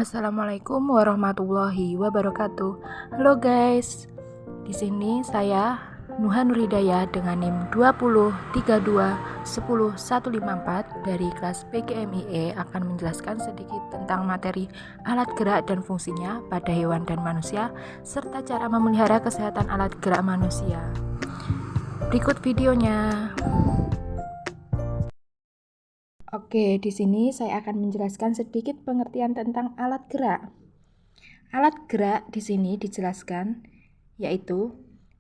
Assalamualaikum warahmatullahi wabarakatuh. Halo guys. Di sini saya Nuha Nurhidayah dengan NIM 2032100154 dari kelas PGMIE akan menjelaskan sedikit tentang materi alat gerak dan fungsinya pada hewan dan manusia serta cara memelihara kesehatan alat gerak manusia. Berikut videonya. Oke, di sini saya akan menjelaskan sedikit pengertian tentang alat gerak. Alat gerak di sini dijelaskan yaitu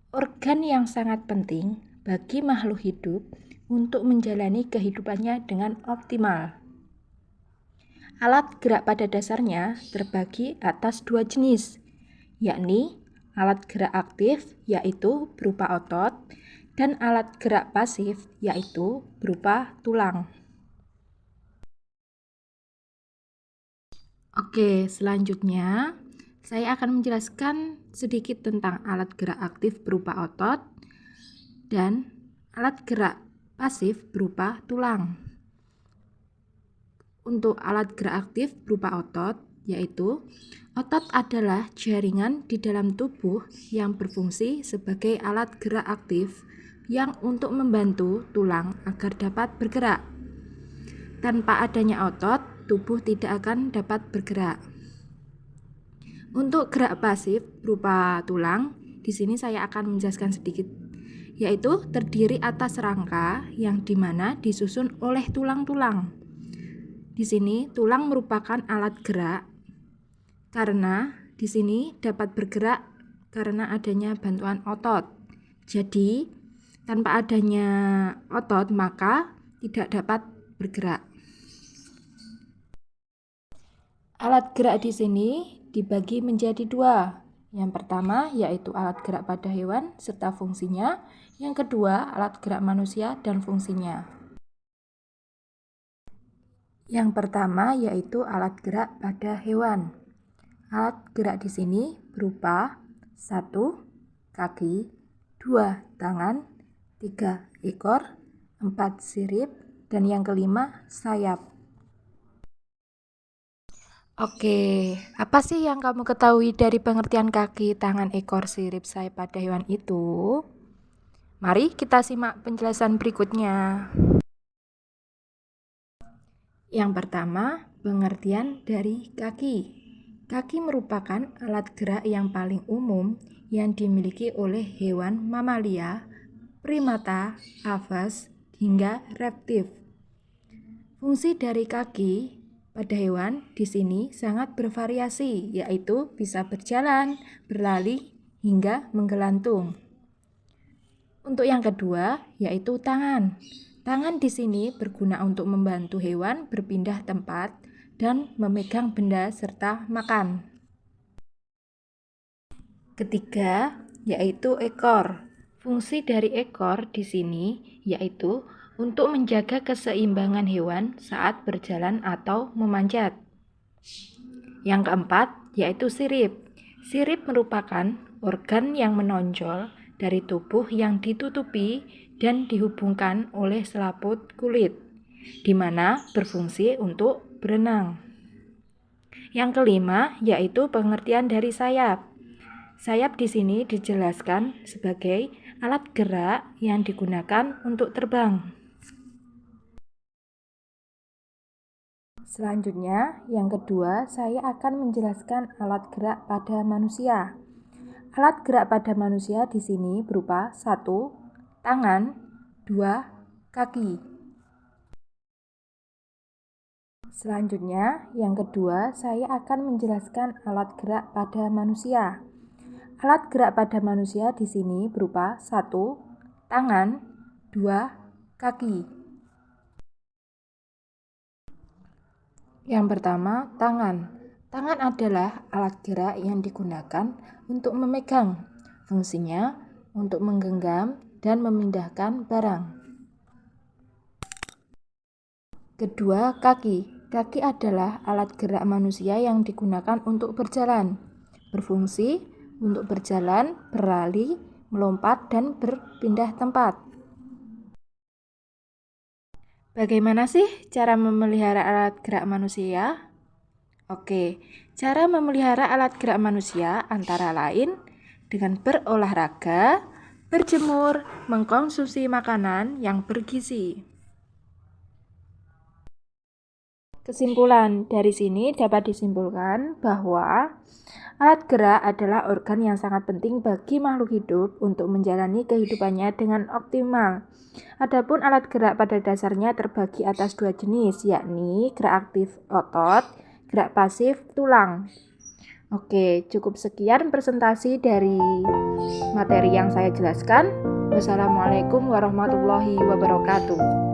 organ yang sangat penting bagi makhluk hidup untuk menjalani kehidupannya dengan optimal. Alat gerak pada dasarnya terbagi atas dua jenis, yakni alat gerak aktif yaitu berupa otot dan alat gerak pasif yaitu berupa tulang. Oke, selanjutnya saya akan menjelaskan sedikit tentang alat gerak aktif berupa otot dan alat gerak pasif berupa tulang. Untuk alat gerak aktif berupa otot, yaitu otot adalah jaringan di dalam tubuh yang berfungsi sebagai alat gerak aktif yang untuk membantu tulang agar dapat bergerak. Tanpa adanya otot, tubuh tidak akan dapat bergerak. Untuk gerak pasif berupa tulang, di sini saya akan menjelaskan sedikit, yaitu terdiri atas rangka yang dimana disusun oleh tulang-tulang. Di sini tulang merupakan alat gerak karena di sini dapat bergerak karena adanya bantuan otot. Jadi tanpa adanya otot maka tidak dapat bergerak. Alat gerak di sini dibagi menjadi dua. Yang pertama yaitu alat gerak pada hewan serta fungsinya. Yang kedua alat gerak manusia dan fungsinya. Yang pertama yaitu alat gerak pada hewan. Alat gerak di sini berupa 1. Kaki, 2. Tangan, 3. Ekor, 4. Sirip, dan yang kelima sayap. Oke, apa sih yang kamu ketahui dari pengertian kaki, tangan, ekor, sirip, sayap pada hewan itu? Mari kita simak penjelasan berikutnya. Yang pertama, pengertian dari kaki. Kaki merupakan alat gerak yang paling umum yang dimiliki oleh hewan mamalia, primata, aves, hingga reptil. Fungsi dari kaki pada hewan di sini sangat bervariasi, yaitu bisa berjalan, berlari, hingga menggelantung. Untuk yang kedua, yaitu tangan. Tangan di sini berguna untuk membantu hewan berpindah tempat dan memegang benda serta makan. Ketiga, yaitu ekor. Fungsi dari ekor di sini yaitu untuk menjaga keseimbangan hewan saat berjalan atau memanjat. Yang keempat, yaitu sirip. Sirip merupakan organ yang menonjol dari tubuh yang ditutupi dan dihubungkan oleh selaput kulit, di mana berfungsi untuk berenang. Yang kelima, yaitu pengertian dari sayap. Sayap di sini dijelaskan sebagai alat gerak yang digunakan untuk terbang. Selanjutnya, yang kedua, saya akan menjelaskan alat gerak pada manusia. Alat gerak pada manusia di sini berupa 1. Tangan, 2. Kaki. Selanjutnya, yang kedua, saya akan menjelaskan alat gerak pada manusia. Alat gerak pada manusia di sini berupa 1. Tangan, 2. Kaki. Yang pertama, tangan. Tangan adalah alat gerak yang digunakan untuk memegang. Fungsinya untuk menggenggam dan memindahkan barang. Kedua, kaki. Kaki adalah alat gerak manusia yang digunakan untuk berjalan. Berfungsi untuk berjalan, berlari, melompat, dan berpindah tempat. Bagaimana sih cara memelihara alat gerak manusia? Oke, cara memelihara alat gerak manusia antara lain dengan berolahraga, berjemur, mengkonsumsi makanan yang bergizi. Kesimpulan dari sini dapat disimpulkan bahwa alat gerak adalah organ yang sangat penting bagi makhluk hidup untuk menjalani kehidupannya dengan optimal. Adapun alat gerak pada dasarnya terbagi atas dua jenis, yakni gerak aktif otot, gerak pasif tulang. Oke, cukup sekian presentasi dari materi yang saya jelaskan. Wassalamualaikum warahmatullahi wabarakatuh.